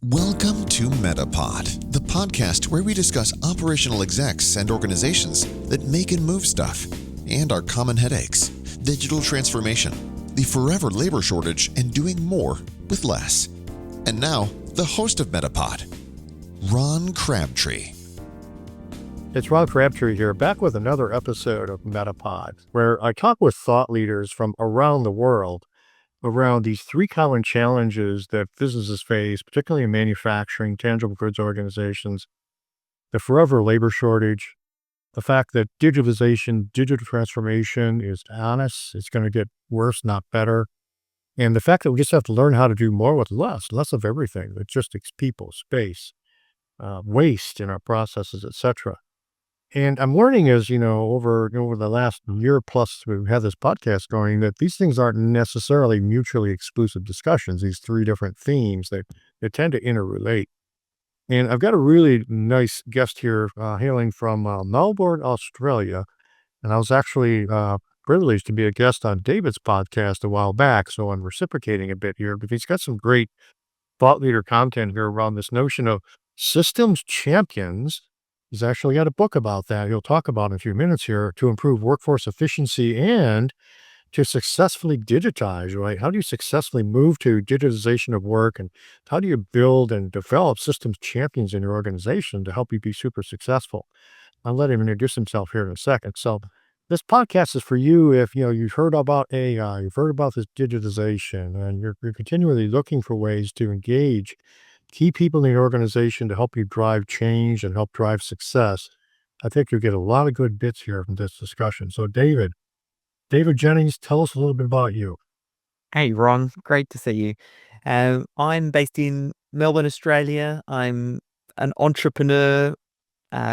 Welcome to Metapod, the podcast where we discuss operational execs and organizations that make and move stuff, and our common headaches, digital transformation, the forever labor shortage, and doing more with less. And now, the host of Metapod, Ron Crabtree. It's Ron Crabtree here, back with another episode of Metapod, where I talk with thought leaders from around the world around these three common challenges that businesses face, particularly in manufacturing, tangible goods organizations: the forever labor shortage, the fact that digitalization, digital transformation is on us, it's going to get worse, not better, and the fact that we just have to learn how to do more with less of everything, logistics, people, space, waste in our processes, etc. And I'm learning as, over the last year plus we've had this podcast going, that these things aren't necessarily mutually exclusive discussions, these three different themes, they tend to interrelate. And I've got a really nice guest here hailing from Melbourne, Australia. And I was actually privileged to be a guest on David's podcast a while back, so I'm reciprocating a bit here, but he's got some great thought leader content here around this notion of systems champions. He's actually got a book about that he'll talk about in a few minutes here, to improve workforce efficiency and to successfully digitize, right? How do you successfully move to digitization of work, and how do you build and develop systems champions in your organization to help you be super successful? I'll let him introduce himself here in a second. So this podcast is for you if, you've heard about AI, you've heard about this digitization, and you're continually looking for ways to engage key people in the organization to help you drive change and help drive success. I think you'll get a lot of good bits here from this discussion. So David Jenyns, tell us a little bit about you. Hey, Ron, great to see you. I'm based in Melbourne, Australia. I'm an entrepreneur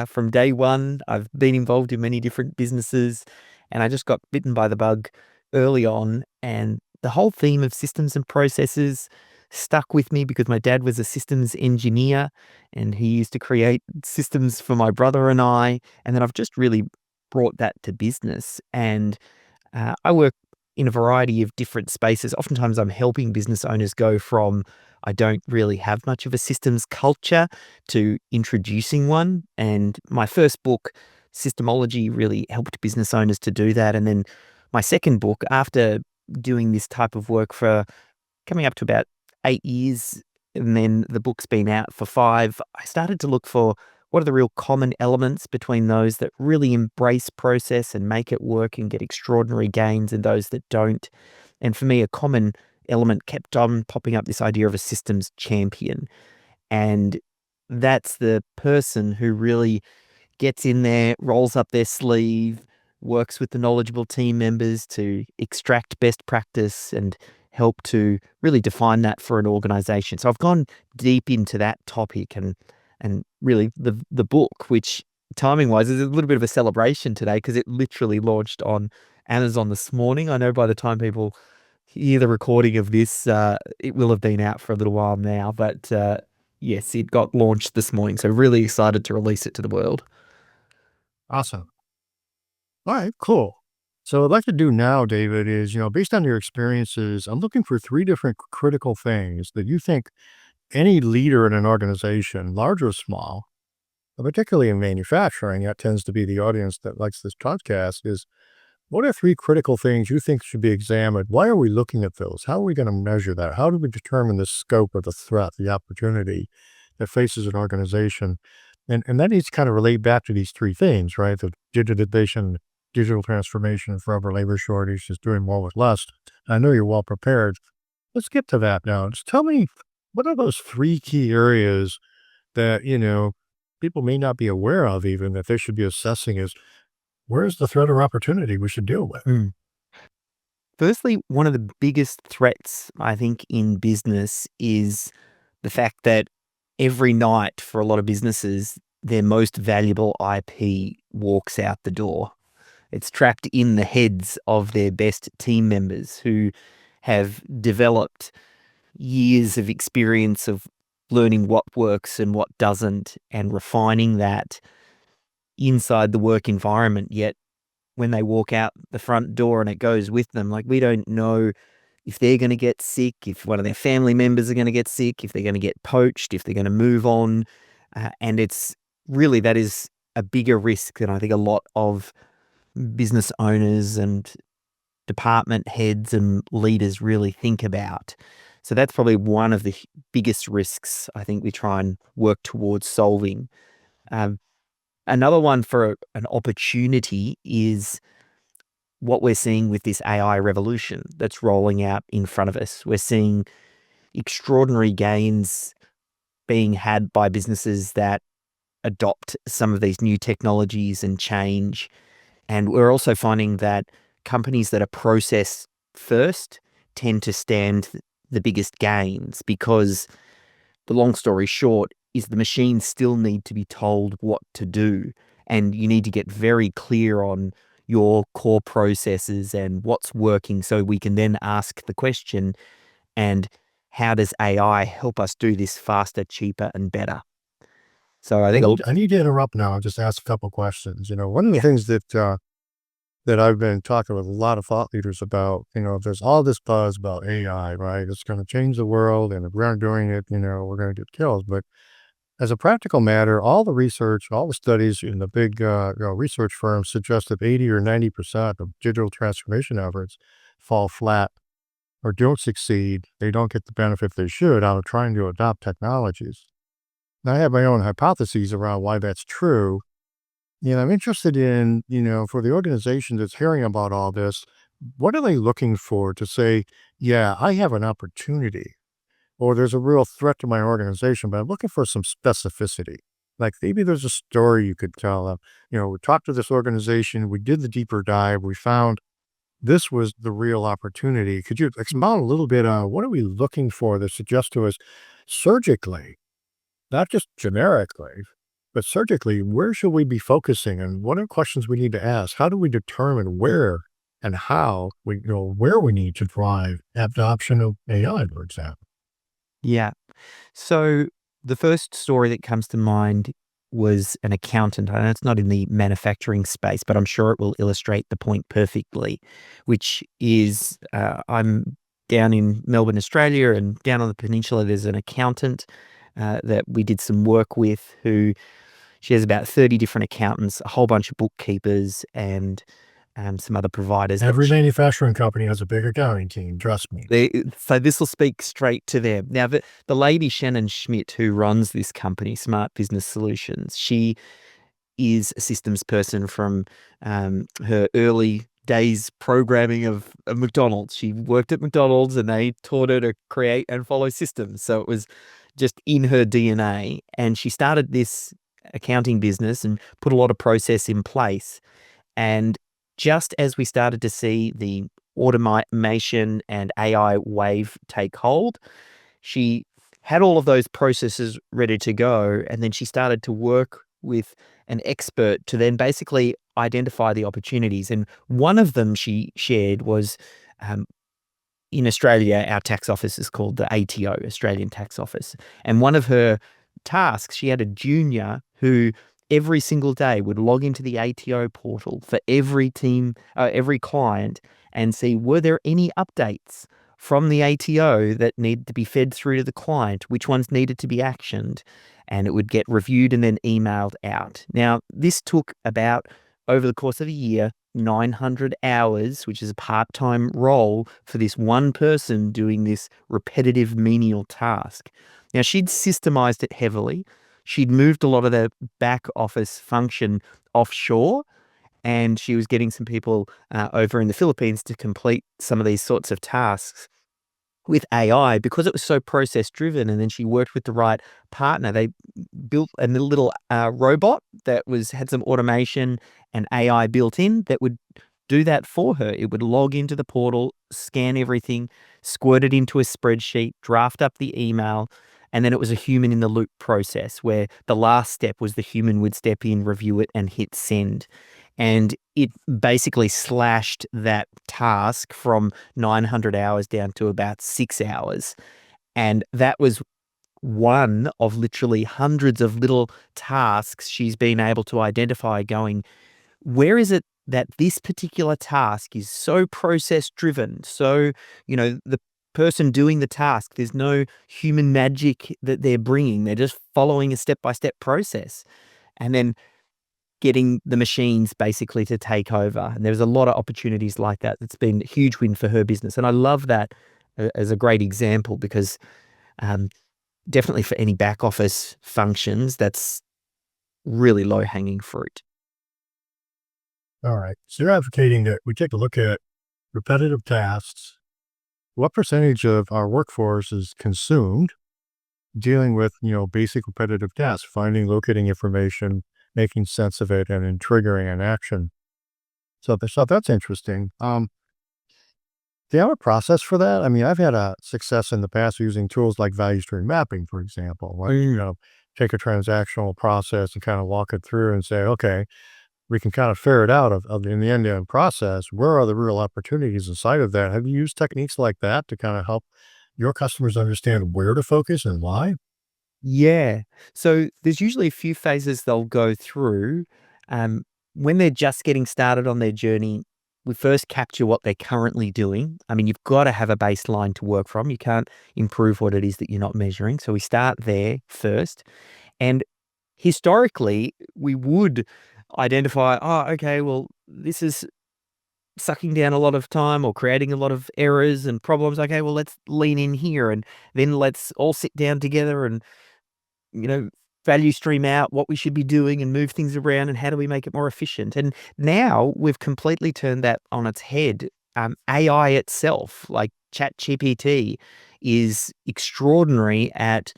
from day one. I've been involved in many different businesses, and I just got bitten by the bug early on. And the whole theme of systems and processes stuck with me because my dad was a systems engineer, and he used to create systems for my brother and I. And then I've just really brought that to business. And I work in a variety of different spaces. Oftentimes I'm helping business owners go from, I don't really have much of a systems culture, to introducing one. And my first book, Systemology, really helped business owners to do that. And then my second book, after doing this type of work for coming up to about 8 years, and then the book's been out for 5, I started to look for what are the real common elements between those that really embrace process and make it work and get extraordinary gains, and those that don't. And for me, a common element kept on popping up, this idea of a systems champion. And that's the person who really gets in there, rolls up their sleeve, works with the knowledgeable team members to extract best practice and help to really define that for an organization. So I've gone deep into that topic, and really the book, which timing wise is a little bit of a celebration today because it literally launched on Amazon this morning. I know by the time people hear the recording of this, it will have been out for a little while now, but yes, it got launched this morning. So really excited to release it to the world. Awesome. All right, cool. So what I'd like to do now, David, is, based on your experiences, I'm looking for 3 different critical things that you think any leader in an organization, large or small, but particularly in manufacturing, that tends to be the audience that likes this podcast, is what are 3 critical things you think should be examined? Why are we looking at those? How are we going to measure that? How do we determine the scope of the threat, the opportunity that faces an organization? And that needs to kind of relate back to these 3 things, right? The digitization, digital transformation, forever labor shortage, is doing more with less. I know you're well prepared. Let's get to that now. Just tell me, what are those 3 key areas that, people may not be aware of, even that they should be assessing is, where's the threat or opportunity we should deal with? Firstly, one of the biggest threats, I think, in business is the fact that every night for a lot of businesses, their most valuable IP walks out the door. It's trapped in the heads of their best team members who have developed years of experience of learning what works and what doesn't, and refining that inside the work environment. Yet when they walk out the front door and it goes with them, like, we don't know if they're going to get sick, if one of their family members are going to get sick, if they're going to get poached, if they're going to move on. And it's really, that is a bigger risk than I think a lot of business owners and department heads and leaders really think about. So that's probably one of the biggest risks I think we try and work towards solving. Another one for an opportunity is what we're seeing with this AI revolution that's rolling out in front of us. We're seeing extraordinary gains being had by businesses that adopt some of these new technologies and change. And we're also finding that companies that are process first tend to stand the biggest gains, because the long story short is the machines still need to be told what to do. And you need to get very clear on your core processes and what's working, so we can then ask the question, and how does AI help us do this faster, cheaper, and better? So I think, I need to interrupt now and just ask a couple questions. One of the things that I've been talking with a lot of thought leaders about, there's all this buzz about AI, right? It's going to change the world, and if we aren't doing it, we're going to get killed. But as a practical matter, all the research, all the studies in the big research firms suggest that 80 or 90% of digital transformation efforts fall flat or don't succeed. They don't get the benefit they should out of trying to adopt technologies. Now, I have my own hypotheses around why that's true. I'm interested in, for the organization that's hearing about all this, what are they looking for to say, yeah, I have an opportunity, or there's a real threat to my organization, but I'm looking for some specificity. Like maybe there's a story you could tell them. We talked to this organization, we did the deeper dive, we found this was the real opportunity. Could you expound a little bit on what are we looking for that suggests to us surgically, not just generically, but surgically, where should we be focusing, and what are questions we need to ask? How do we determine where and how where we need to drive adoption of AI, for example? yeah. So the first story that comes to mind was an accountant. I know it's not in the manufacturing space, but I'm sure it will illustrate the point perfectly, which is I'm down in Melbourne, Australia, and down on the peninsula, there's an accountant that we did some work with, who she has about 30 different accountants, a whole bunch of bookkeepers, and some other providers. Every manufacturing company has a big accounting team, trust me. So this will speak straight to them. Now, the lady Shannon Schmidt, who runs this company, Smart Business Solutions, she is a systems person from her early days programming of McDonald's. She worked at McDonald's and they taught her to create and follow systems. So it was just in her DNA. And she started this accounting business and put a lot of process in place. And just as we started to see the automation and AI wave take hold, she had all of those processes ready to go. And then she started to work with an expert to then basically identify the opportunities. And one of them she shared was, in Australia, our tax office is called the ATO, Australian Tax Office. And one of her tasks, she had a junior who every single day would log into the ATO portal for every team, every client, and see, were there any updates from the ATO that needed to be fed through to the client, which ones needed to be actioned, and it would get reviewed and then emailed out. Now, this took about, over the course of a year, 900 hours, which is a part-time role for this one person doing this repetitive menial task. Now, she'd systemized it heavily. She'd moved a lot of the back office function offshore, and she was getting some people over in the Philippines to complete some of these sorts of tasks with AI, because it was so process driven. And then she worked with the right partner. They built a little robot that had some automation and AI built in that would do that for her. It would log into the portal, scan everything, squirt it into a spreadsheet, draft up the email, and then it was a human in the loop process where the last step was the human would step in, review it, and hit send. And it basically slashed that task from 900 hours down to about 6 hours. And that was one of literally hundreds of little tasks she's been able to identify, going, where is it that this particular task is so process driven? So, the person doing the task. There's no human magic that they're bringing. They're just following a step-by-step process and then getting the machines basically to take over. And there's a lot of opportunities like that. It's been a huge win for her business. And I love that as a great example because definitely for any back office functions, that's really low hanging fruit. All right. So you're advocating that we take a look at repetitive tasks. What percentage of our workforce is consumed dealing with, basic repetitive tasks, finding, locating information, making sense of it, and then triggering an action. So that's interesting. Do you have a process for that? I mean, I've had a success in the past using tools like value stream mapping, for example. Like, take a transactional process and kind of walk it through and say, okay, we can kind of ferret out in the end-to-end process, where are the real opportunities inside of that? Have you used techniques like that to kind of help your customers understand where to focus and why? Yeah. So there's usually a few phases they'll go through. Um, when they're just getting started on their journey, we first capture what they're currently doing. I mean, you've got to have a baseline to work from. You can't improve what it is that you're not measuring. So we start there first. And historically, we would identify, oh, okay, well, this is sucking down a lot of time or creating a lot of errors and problems. Okay, well, let's lean in here and then let's all sit down together and you know, value stream out what we should be doing and move things around and how do we make it more efficient. And now we've completely turned that on its head. AI itself, like ChatGPT, is extraordinary at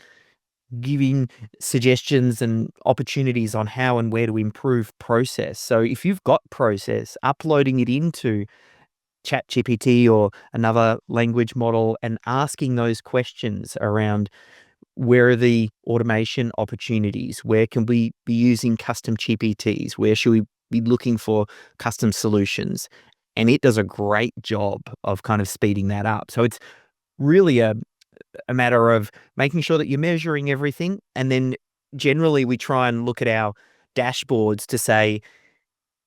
giving suggestions and opportunities on how and where to improve process. So if you've got process, uploading it into ChatGPT or another language model and asking those questions around where are the automation opportunities? Where can we be using custom GPTs? Where should we be looking for custom solutions? And it does a great job of kind of speeding that up. So it's really a matter of making sure that you're measuring everything. And then generally we try and look at our dashboards to say,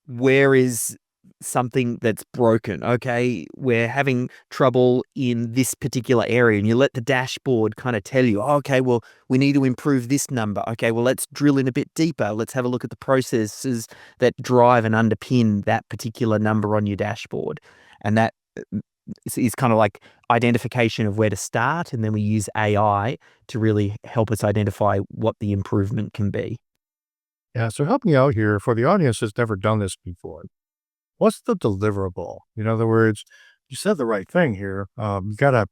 where is something that's broken? Okay, we're having trouble in this particular area, and you let the dashboard kind of tell you, oh, okay, well, we need to improve this number. Okay, well, let's drill in a bit deeper. Let's have a look at the processes that drive and underpin that particular number on your dashboard. And that is kind of like identification of where to start. And then we use AI to really help us identify what the improvement can be. Yeah. So help me out here for the audience that's never done this before. What's the deliverable? In other words, you said the right thing here. You got to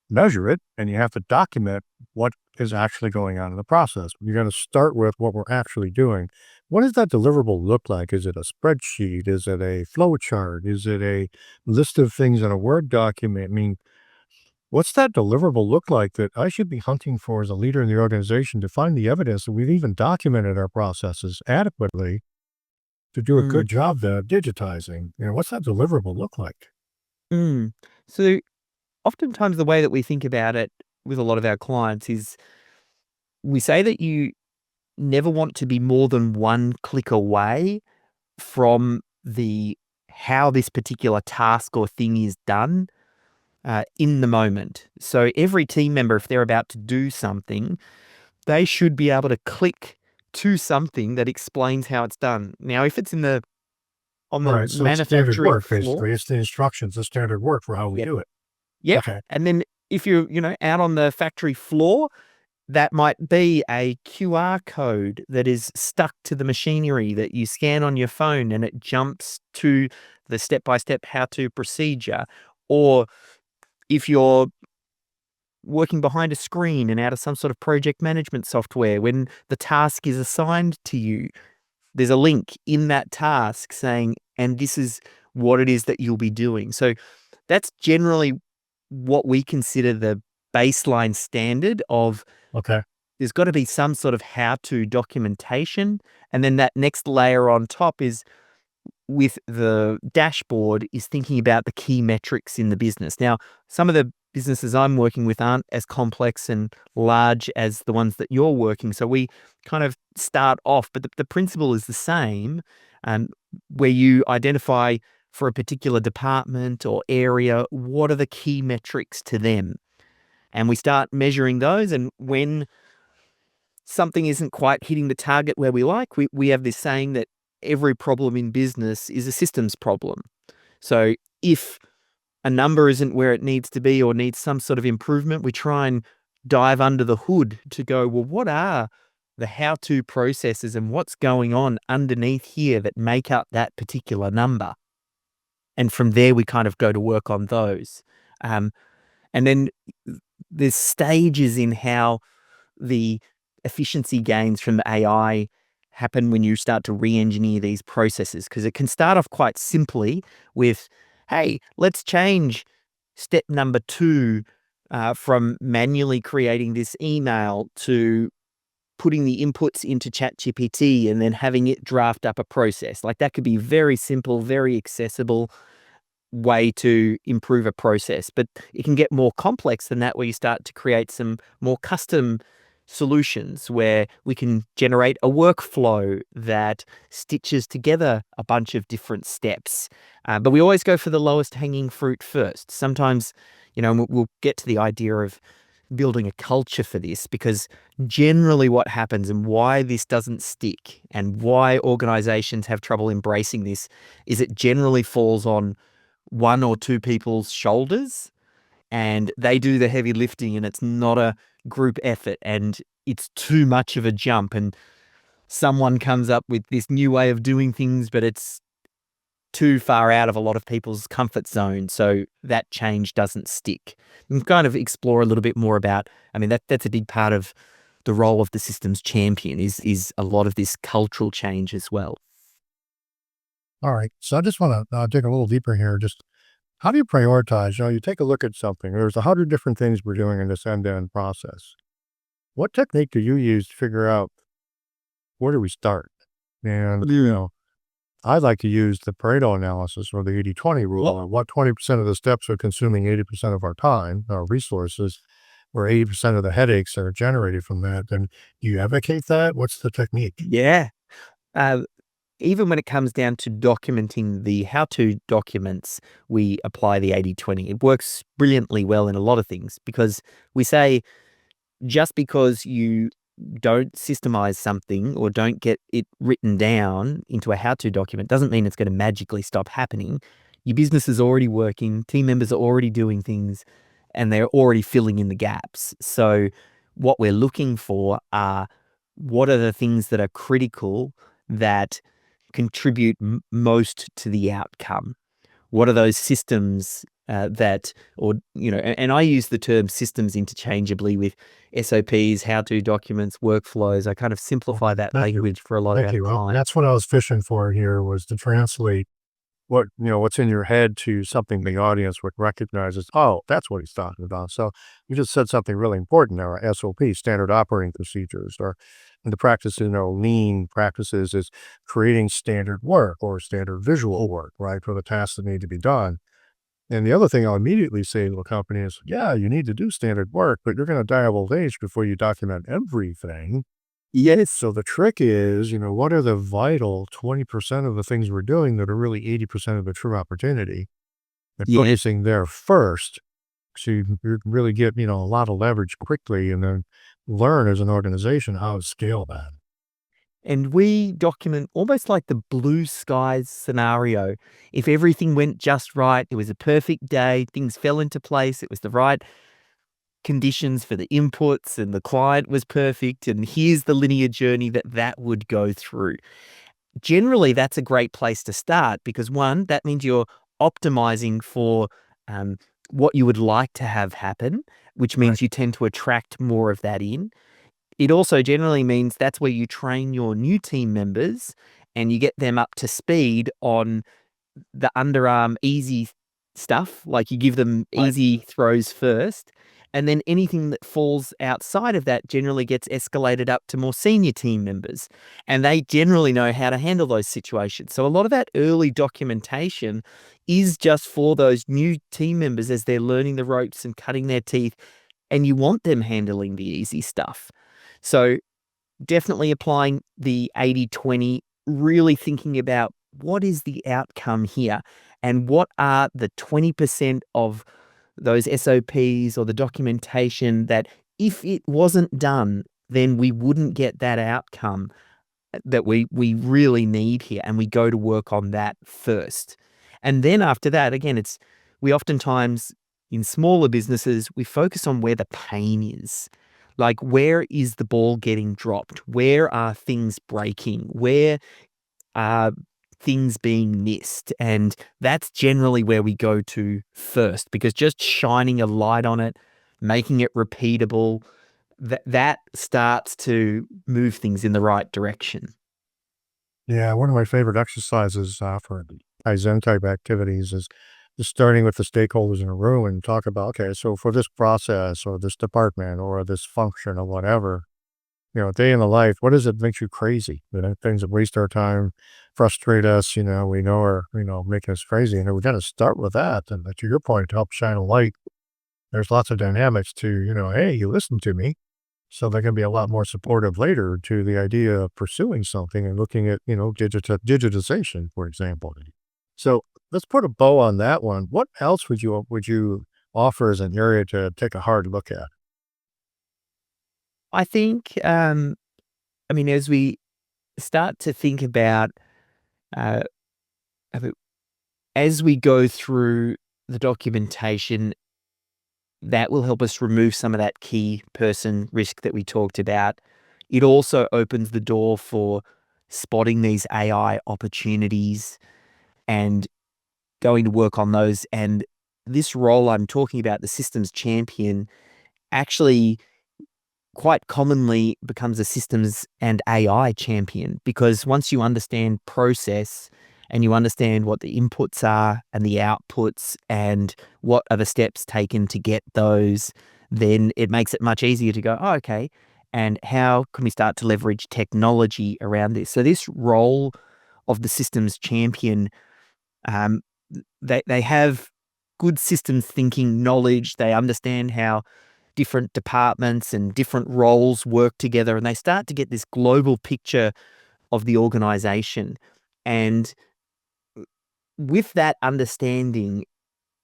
measure it and you have to document what is actually going on in the process. You're going to start with what we're actually doing. What does that deliverable look like? Is it a spreadsheet? Is it a flow chart? Is it a list of things in a Word document? I mean, what's that deliverable look like that I should be hunting for as a leader in the organization to find the evidence that we've even documented our processes adequately to do a Mm, good job digitizing? What's that deliverable look like? mm. So oftentimes the way that we think about it with a lot of our clients is we say that you never want to be more than one click away from the how this particular task or thing is done in the moment. So every team member, if they're about to do something, they should be able to click to something that explains how it's done. Now, if it's on the Right, so it's standard manufacturing work, floor, basically. It's the instructions, the standard work for how we yep, do it. yep. Okay. And then if you're, out on the factory floor, that might be a QR code that is stuck to the machinery that you scan on your phone and it jumps to the step-by-step how-to procedure. Or if you're working behind a screen and out of some sort of project management software, when the task is assigned to you, there's a link in that task saying, and this is what it is that you'll be doing. So that's generally what we consider the baseline standard of Okay. there's got to be some sort of how-to documentation. And then that next layer on top is with the dashboard is thinking about the key metrics in the business. Now, some of the businesses I'm working with aren't as complex and large as the ones that you're working. So we kind of start off, but the principle is the same, where you identify for a particular department or area, what are the key metrics to them? And we start measuring those. And when something isn't quite hitting the target where we like, we have this saying that every problem in business is a systems problem. So if a number isn't where it needs to be or needs some sort of improvement, we try and dive under the hood to go, well, what are the how-to processes and what's going on underneath here that make up that particular number? And from there, we kind of go to work on those. And then there's stages in how the efficiency gains from the AI happen when you start to re-engineer these processes, because it can start off quite simply with, hey, let's change step number 2 from manually creating this email to putting the inputs into ChatGPT and then having it draft up a process. Like, that could be very simple, very accessible way to improve a process. But it can get more complex than that, where you start to create some more custom solutions where we can generate a workflow that stitches together a bunch of different steps. But we always go for the lowest hanging fruit first. Sometimes, we'll get to the idea of building a culture for this, because generally what happens and why this doesn't stick and why organizations have trouble embracing this is it generally falls on 1 or 2 people's shoulders, and they do the heavy lifting, and it's not a group effort, and it's too much of a jump, and someone comes up with this new way of doing things, but it's too far out of a lot of people's comfort zone, so that change doesn't stick. And kind of explore a little bit more about, that's a big part of the role of the systems champion is a lot of this cultural change as well. All right. So I just want to dig a little deeper here. Just how do you prioritize? You take a look at something. There's 100 different things we're doing in this end-to-end process. What technique do you use to figure out where do we start? And, I like to use the Pareto analysis or the 80-20 rule. Well, What 20% of the steps are consuming 80% of our time, our resources, where 80% of the headaches are generated from that. And do you advocate that? What's the technique? yeah. Uh, Even when it comes down to documenting the how-to documents, we apply the 80-20. It works brilliantly well in a lot of things, because we say, just because you don't systemize something or don't get it written down into a how-to document doesn't mean it's going to magically stop happening. Your business is already working, team members are already doing things, and they're already filling in the gaps. So what we're looking for are, what are the things that are critical that contribute most to the outcome? What are those systems and I use the term systems interchangeably with SOPs, how-to documents, workflows. I kind of simplify that Thank you. language for a lot of Thank our you. Well, clients. that's what I was fishing for here, was to translate what's in your head to something the audience would recognize as, oh, that's what he's talking about. So you just said something really important there, SOP, standard operating procedures, or in the practice, lean practices is creating standard work or standard visual work, right, for the tasks that need to be done. And the other thing I'll immediately say to a company is, yeah, you need to do standard work, but you're going to die of old age before you document everything. Yes. So the trick is, what are the vital 20% of the things we're doing that are really 80% of the true opportunity, and Yes. focusing there first, so you really get, a lot of leverage quickly, and then learn as an organization how to scale that. And we document almost like the blue skies scenario. If everything went just right, it was a perfect day, things fell into place, it was the right conditions for the inputs, and the client was perfect, and here's the linear journey that would go through. Generally, that's a great place to start, because one, that means you're optimizing for what you would like to have happen, which means Right. you tend to attract more of that in. It also generally means that's where you train your new team members and you get them up to speed on the underarm easy stuff. Like, you give them Right. easy throws first, and then anything that falls outside of that generally gets escalated up to more senior team members, and they generally know how to handle those situations. So a lot of that early documentation is just for those new team members as they're learning the ropes and cutting their teeth, and you want them handling the easy stuff. So definitely applying the 80-20, really thinking about what is the outcome here. and what are the 20% of those SOPs or the documentation that if it wasn't done, then we wouldn't get that outcome that we really need here, and we go to work on that first. And then after that, again, we oftentimes in smaller businesses, we focus on where the pain is. Like, where is the ball getting dropped? Where are things breaking? Where are things being missed? And that's generally where we go to first, because just shining a light on it, making it repeatable, that starts to move things in the right direction. Yeah, one of my favorite exercises for Kaizen type activities is just starting with the stakeholders in a room and talk about, okay, so for this process or this department or this function or whatever, day in the life, what is it that makes you crazy? Things that waste our time, frustrate us, we know are, making us crazy. And we got to start with that. And to your point, to help shine a light, there's lots of dynamics to, hey, you listen to me. So they're going to be a lot more supportive later to the idea of pursuing something and looking at, digitization, for example. So let's put a bow on that one. What else would you offer as an area to take a hard look at? I think, I mean, as we start to think about, uh, as we go through the documentation, that will help us remove some of that key person risk that we talked about. It also opens the door for spotting these AI opportunities and going to work on those. And this role I'm talking about, the systems champion, actually quite commonly becomes a systems and AI champion, because once you understand process and you understand what the inputs are and the outputs and what are the steps taken to get those, then it makes it much easier to go, oh, okay, and how can we start to leverage technology around this? So this role of the systems champion, um, they have good systems thinking knowledge. They understand how different departments and different roles work together, and they start to get this global picture of the organization. And with that understanding,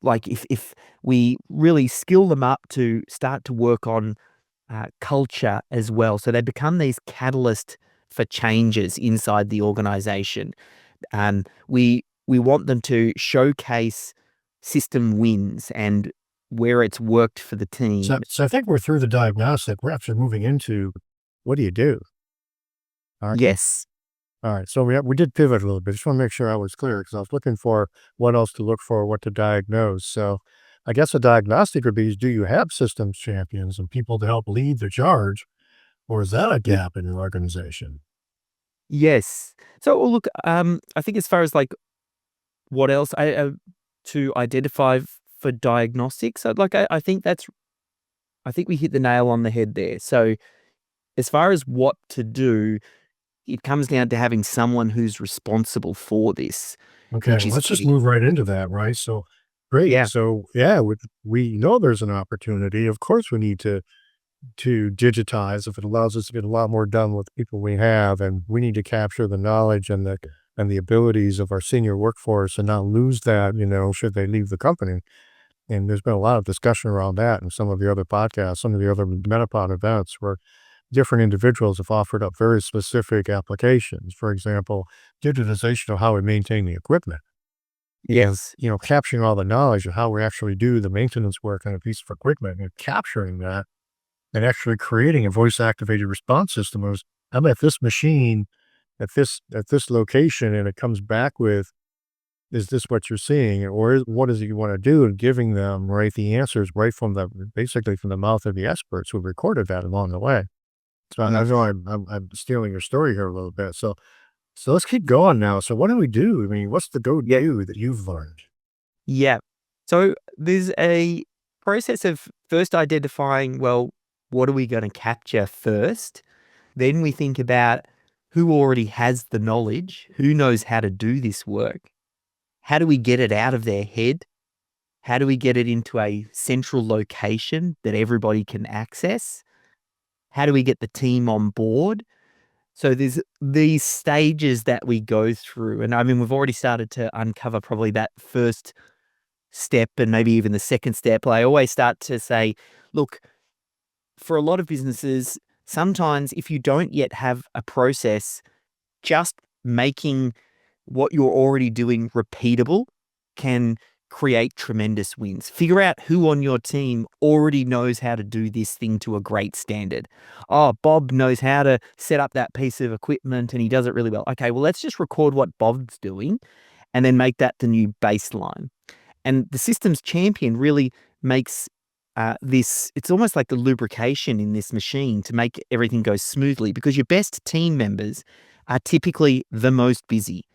like if we really skill them up to start to work on culture as well, so they become these catalysts for changes inside the organization. We want them to showcase system wins and where it's worked for the So, team. so I think we're through the diagnostic. We're actually moving into what do you do? All right. Yes. All right. So we did pivot a little bit. Just want to make sure I was clear because I was looking for what else to look for, what to diagnose. So I guess a diagnostic would be, do you have systems champions and people to help lead the charge, or is that a gap in your organization? Yes. So, well, look, I think as far as like what else to identify for diagnostics, I think I think we hit the nail on the head there. So, as far as what to do, it comes down to having someone who's responsible for this, Okay, which well, is let's just critical. move right into that, right? So, great. Yeah. So, yeah, we know there's an opportunity. Of course, we need to digitize if it allows us to get a lot more done with the people we have, and we need to capture the knowledge and the abilities of our senior workforce and not lose that, should they leave the company. And there's been a lot of discussion around that in some of the other podcasts, some of the other Metapod events where different individuals have offered up very specific applications. For example, digitization of how we maintain the equipment. And, Yes. capturing all the knowledge of how we actually do the maintenance work on a piece of equipment and capturing that and actually creating a voice activated response system was, I'm at this machine at this location and it comes back with, is this what you're seeing? Or what is it you want to do? And giving them right the answers right from basically from the mouth of the experts who recorded that along the way. So I know I'm stealing your story here a little bit. So let's keep going now. So what do we do? I mean, what's the go Yeah. do that you've learned? Yeah. So there's a process of first identifying, well, what are we going to capture first? Then we think about who already has the knowledge, who knows how to do this work. How do we get it out of their head? How do we get it into a central location that everybody can access? How do we get the team on board? So there's these stages that we go through. And I mean, we've already started to uncover probably that first step and maybe even the second step. I always start to say, look, for a lot of businesses, sometimes if you don't yet have a process, just making what you're already doing repeatable can create tremendous wins. Figure out who on your team already knows how to do this thing to a great standard. Oh, Bob knows how to set up that piece of equipment and he does it really well. Okay, well, let's just record what Bob's doing and then make that the new baseline. And the systems champion really makes this, it's almost like the lubrication in this machine to make everything go smoothly, because your best team members are typically the most busy.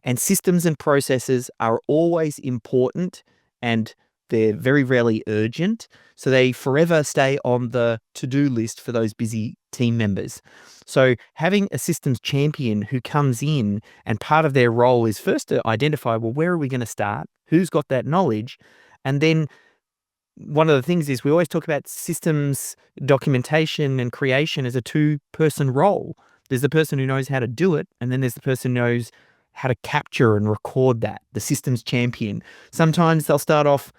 And systems and processes are always important and they're very rarely urgent. So they forever stay on the to-do list for those busy team members. So having a systems champion who comes in and part of their role is first to identify, well, where are we going to start? Who's got that knowledge? And then one of the things is we always talk about systems documentation and creation as a two-person role. There's the person who knows how to do it, and then there's the person who knows how to capture and record that, the systems champion. Sometimes they'll start off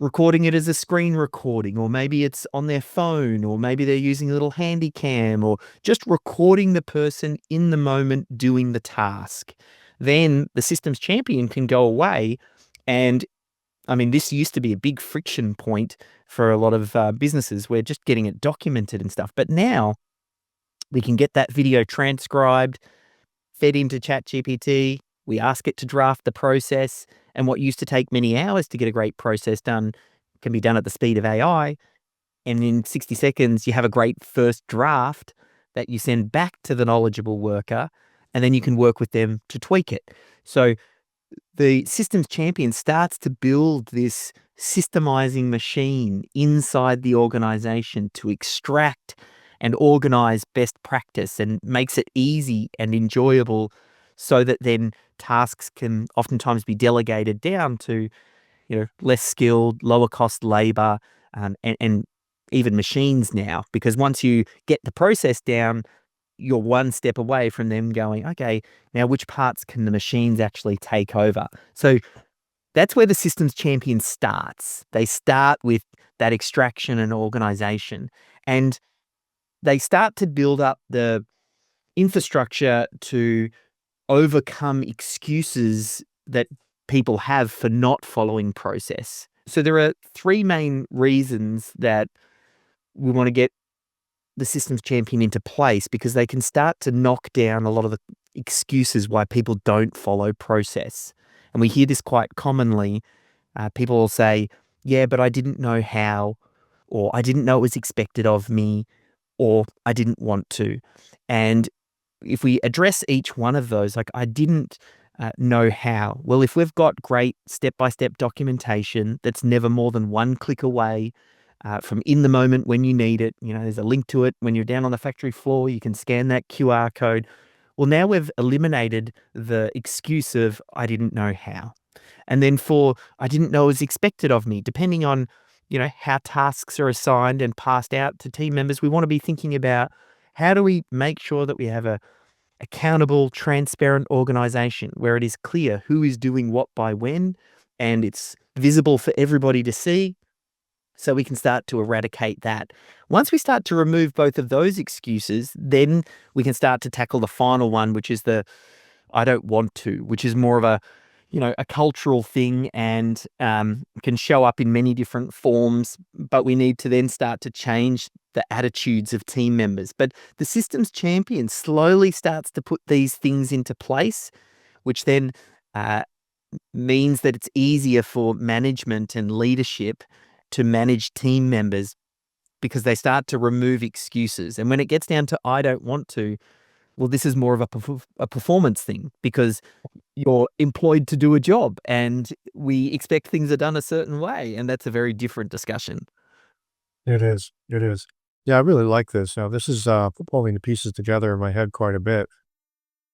recording it as a screen recording, or maybe it's on their phone, or maybe they're using a little handy cam, or just recording the person in the moment doing the task. Then the systems champion can go away and I mean, this used to be a big friction point for a lot of businesses. We're just getting it documented and stuff. But now we can get that video transcribed, fed into ChatGPT. We ask it to draft the process. And what used to take many hours to get a great process done can be done at the speed of AI. And in 60 seconds, you have a great first draft that you send back to the knowledgeable worker. And then you can work with them to tweak it. So the systems champion starts to build this systemizing machine inside the organization to extract and organize best practice, and makes it easy and enjoyable so that then tasks can oftentimes be delegated down to, less skilled, lower cost labor, and even machines now, because once you get the process down, you're one step away from them going, okay, now which parts can the machines actually take over? So that's where the systems champion starts. They start with that extraction and organization, and they start to build up the infrastructure to overcome excuses that people have for not following process. So there are three main reasons that we want to get the systems champion into place, because they can start to knock down a lot of the excuses why people don't follow process. And we hear this quite commonly. People will say, yeah, but I didn't know how, or I didn't know it was expected of me, or I didn't want to. And if we address each one of those, like I didn't know how. Well, if we've got great step-by-step documentation that's never more than one click away, from in the moment when you need it, there's a link to it. When you're down on the factory floor, you can scan that QR code. Well, now we've eliminated the excuse of I didn't know how. And then for I didn't know it was expected of me, depending on, how tasks are assigned and passed out to team members, we want to be thinking about how do we make sure that we have a accountable, transparent organization where it is clear who is doing what by when, and it's visible for everybody to see, so we can start to eradicate that. Once we start to remove both of those excuses, then we can start to tackle the final one, which is the I don't want to, which is more of a, a cultural thing, and can show up in many different forms, but we need to then start to change the attitudes of team members. But the systems champion slowly starts to put these things into place, which then means that it's easier for management and leadership to manage team members, because they start to remove excuses. And when it gets down to I don't want to, well, this is more of a performance thing, because you're employed to do a job and we expect things are done a certain way. And that's a very different discussion. It is. It is. Yeah, I really like this. Now, this is pulling the pieces together in my head quite a bit.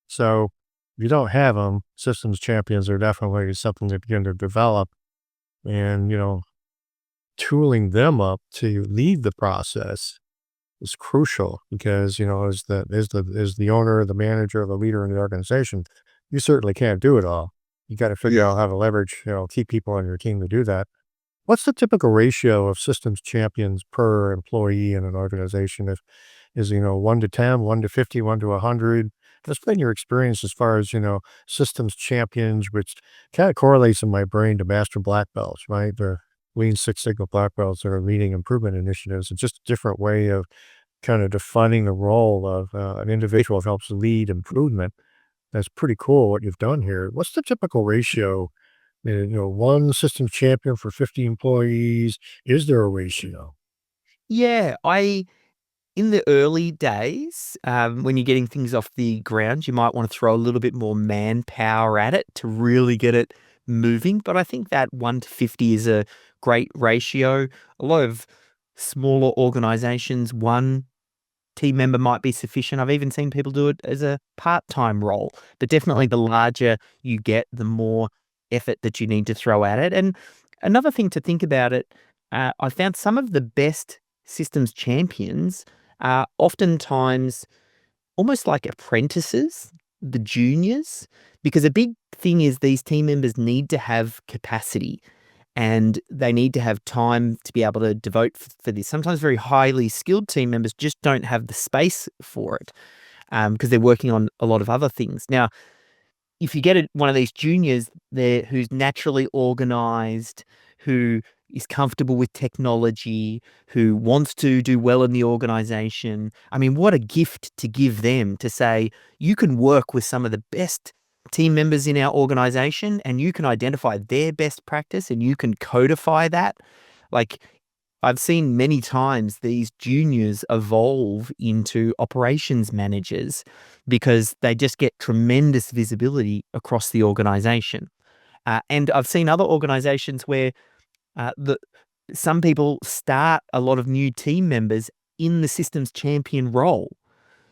So if you don't have them, systems champions are definitely something to begin to develop, and, tooling them up to lead the process is crucial because, as the owner, the manager, the leader in the organization, you certainly can't do it all. You got to figure out how to leverage, key people on your team to do that. What's the typical ratio of systems champions per employee in an organization? Is 1 to 10, 1 to 50, 1 to 100? What's been your experience as far as, systems champions, which kind of correlates in my brain to master black belts, right? The Lean Six Sigma black belts that are leading improvement initiatives. It's just a different way of kind of defining the role of an individual who helps lead improvement. That's pretty cool what you've done here. What's the typical ratio? One systems champion for 50 employees. Is there a ratio? Yeah, in the early days, when you're getting things off the ground, you might want to throw a little bit more manpower at it to really get it moving. But I think that 1 to 50 is a great ratio. A lot of smaller organizations, one team member might be sufficient. I've even seen people do it as a part-time role. But definitely the larger you get, the more effort that you need to throw at it. And another thing to think about it, I found some of the best systems champions are oftentimes almost like apprentices, the juniors, because a big thing is these team members need to have capacity and they need to have time to be able to devote for this. Sometimes very highly skilled team members just don't have the space for it because they're working on a lot of other things. Now, if you get one of these juniors there who's naturally organized, who is comfortable with technology, who wants to do well in the organization, I mean, what a gift to give them to say, you can work with some of the best team members in our organization and you can identify their best practice and you can codify that. Like, I've seen many times these juniors evolve into operations managers because they just get tremendous visibility across the organization. And I've seen other organizations where the some people start a lot of new team members in the systems champion role.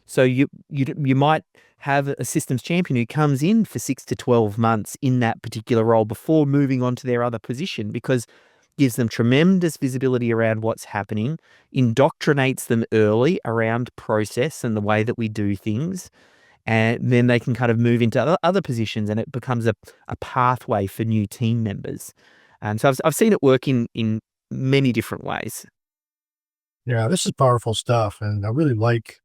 So you might have a systems champion who comes in for 6 to 12 months in that particular role before moving on to their other position because gives them tremendous visibility around what's happening, indoctrinates them early around process and the way that we do things, and then they can kind of move into other positions and it becomes a pathway for new team members. And so I've seen it work in many different ways. Yeah, this is powerful stuff. And I really like,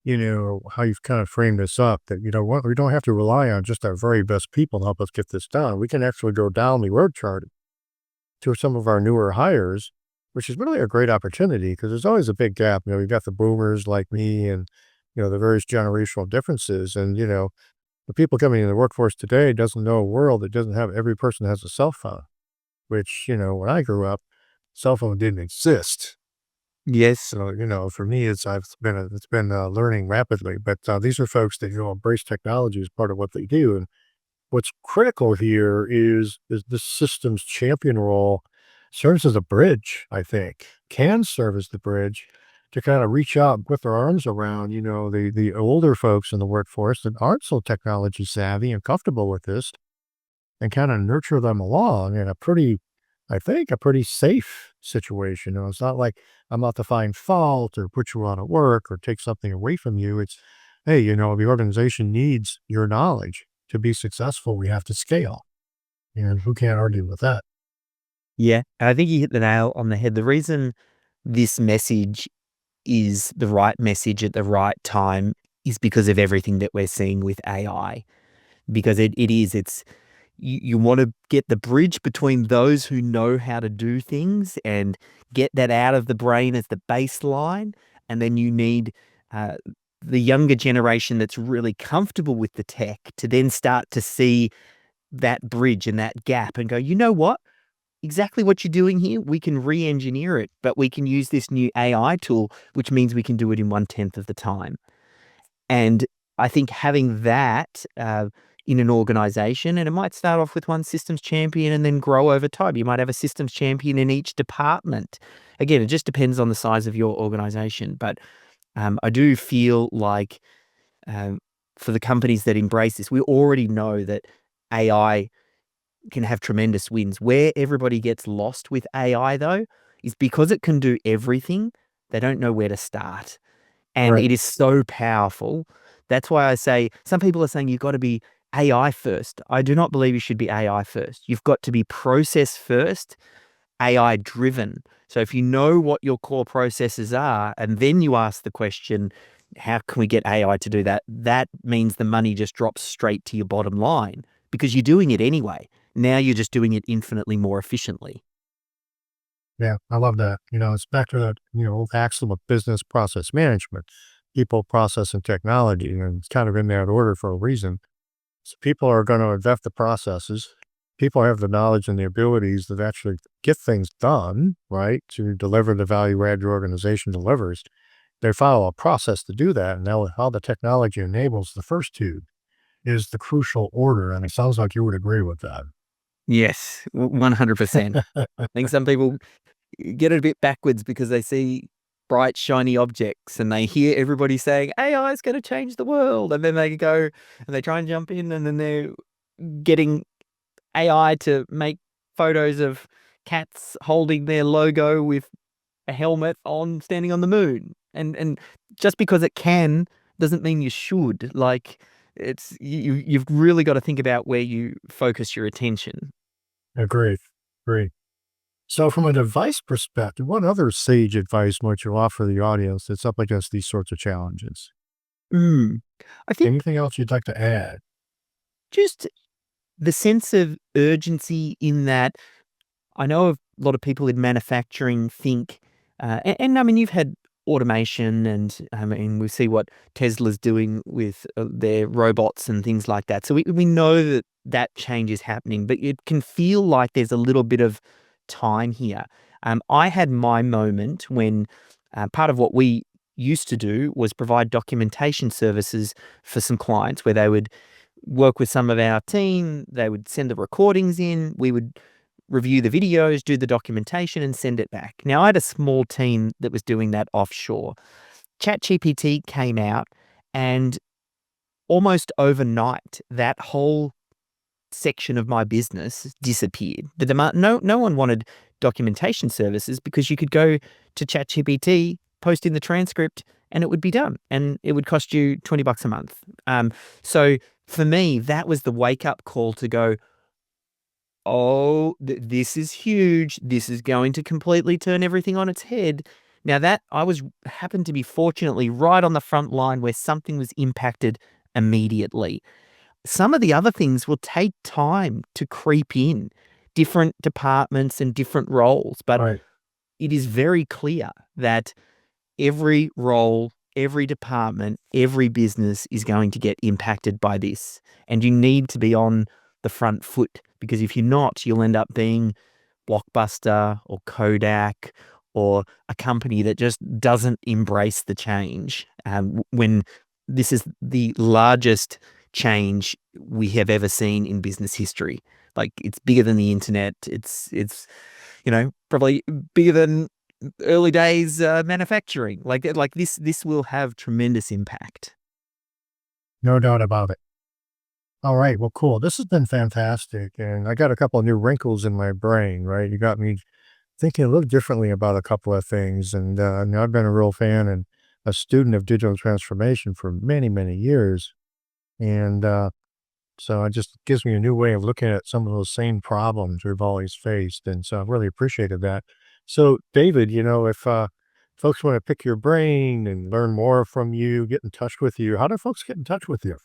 how you've kind of framed this up that, we don't have to rely on just our very best people to help us get this done. We can actually go down the org chart to some of our newer hires, which is really a great opportunity because there's always a big gap. We've got the boomers like me and, the various generational differences. And, the people coming in the workforce today doesn't know a world that doesn't have every person has a cell phone, which, when I grew up, cell phone didn't exist. Yes. So, for me, it's been learning rapidly, but these are folks that, embrace technology as part of what they do. And what's critical here is the systems champion role serves as a bridge, I think, can serve as the bridge to kind of reach out and put their arms around, the older folks in the workforce that aren't so technology savvy and comfortable with this and kind of nurture them along in I think, a pretty safe situation. It's not like I'm out to find fault or put you out of work or take something away from you. It's, hey, the organization needs your knowledge. To be successful, we have to scale. And who can't argue with that? Yeah. And I think you hit the nail on the head. The reason this message is the right message at the right time is because of everything that we're seeing with AI. Because it's you want to get the bridge between those who know how to do things and get that out of the brain as the baseline. And then you need uh, the younger generation that's really comfortable with the tech to then start to see that bridge and that gap and go, you know what? Exactly what you're doing here, we can re-engineer it, but we can use this new AI tool, which means we can do it in 1/10 of the time. And I think having that in an organization, and it might start off with one systems champion and then grow over time. You might have a systems champion in each department. Again, it just depends on the size of your organization. But I do feel like um, for the companies that embrace this, we already know that AI can have tremendous wins. Where everybody gets lost with AI, though, is because it can do everything, They don't know where to start. And Right. it is so powerful. That's why I say, some people are saying you've got to be AI first. I do not believe you should be AI first. You've got to be process first, AI driven. So if you know what your core processes are, and then you ask the question, how can we get AI to do that? That means the money just drops straight to your bottom line because you're doing it anyway. Now you're just doing it infinitely more efficiently. Yeah, I love that. It's back to that, old axiom of business process management, people, process, and technology. And it's kind of in that order for a reason. So people are going to invent the processes. People have the knowledge and the abilities that actually get things done, right, to deliver the value add your organization delivers. They follow a process to do that. And now how the technology enables the first two is the crucial order. And it sounds like you would agree with that. Yes, 100%. I think some people get it a bit backwards because they see bright, shiny objects and they hear everybody saying AI is going to change the world. And then they go and they try and jump in and then they're getting AI to make photos of cats holding their logo with a helmet on standing on the moon. And just because it can doesn't mean you should. Like you've really got to think about where you focus your attention. Agreed. Agreed. So from an advice perspective, what other sage advice might you offer the audience that's up against these sorts of challenges? Mm. I think Anything else you'd like to add? just the sense of urgency in that I know a lot of people in manufacturing think, and I mean, you've had automation, and I mean, we see what Tesla's doing with their robots and things like that. So we know that that change is happening, but it can feel like there's a little bit of time here. I had my moment when part of what we used to do was provide documentation services for some clients where they would work with some of our team, they would send the recordings in, we would review the videos, do the documentation, and send it back. Now, I had a small team that was doing that offshore. ChatGPT came out, and almost overnight, that whole section of my business disappeared. The demand, no one wanted documentation services because you could go to ChatGPT, post in the transcript, and it would be done, and it would cost you $20 a month. So for me, that was the wake up call to go, oh, this is huge. This is going to completely turn everything on its head. Now that happened to be fortunately right on the front line where something was impacted immediately. Some of the other things will take time to creep in, different departments and different roles, but Right. it is very clear that every role, every department, every business is going to get impacted by this. And you need to be on the front foot because if you're not, you'll end up being Blockbuster or Kodak or a company that just doesn't embrace the change. When this is the largest change we have ever seen in business history. Like it's bigger than the internet. It's probably bigger than early days manufacturing. Like this will have tremendous impact. No doubt about it. All right. Well, cool. This has been fantastic. And I got a couple of new wrinkles in my brain, right? You got me thinking a little differently about a couple of things. And I've been a real fan and a student of digital transformation for many, many years. And so it just gives me a new way of looking at some of those same problems we've always faced. And so I've really appreciated that. So, David, if folks want to pick your brain and learn more from you, get in touch with you, how do folks get in touch with you?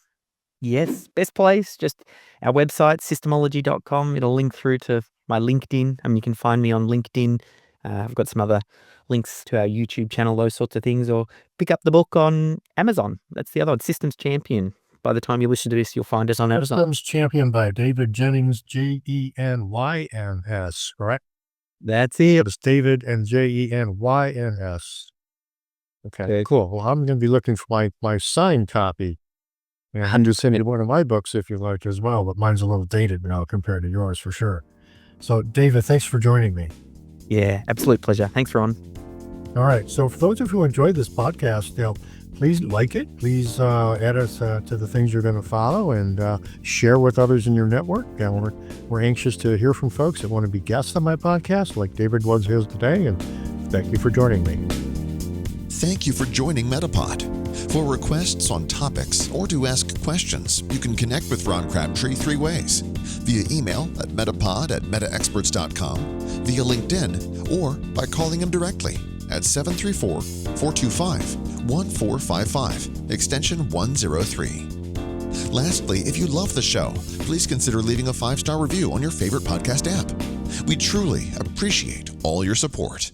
Yes, best place, just our website, systemology.com. It'll link through to my LinkedIn. You can find me on LinkedIn. I've got some other links to our YouTube channel, those sorts of things, or pick up the book on Amazon. That's the other one, Systems Champion. By the time you listen to this, you'll find us on Amazon. Systems Champion by David Jenyns, Jenyns, correct? That's it. It's David and Jenyns. Okay, Okay. cool. Well, I'm going to be looking for my signed copy. And you can send me one of my books if you like as well, but mine's a little dated now compared to yours for sure. So, David, thanks for joining me. Yeah, absolute pleasure. Thanks, Ron. All right. So, for those of you who enjoyed this podcast, please like it. Please add us to the things you're going to follow and share with others in your network. And we're anxious to hear from folks that want to be guests on my podcast, like David was his today. And thank you for joining me. Thank you for joining Metapod. For requests on topics or to ask questions, you can connect with Ron Crabtree three ways: via email at metapod@metaexperts.com, via LinkedIn, or by calling him directly at 734-425-1455, extension 103. Lastly, if you love the show, please consider leaving a 5-star review on your favorite podcast app. We truly appreciate all your support.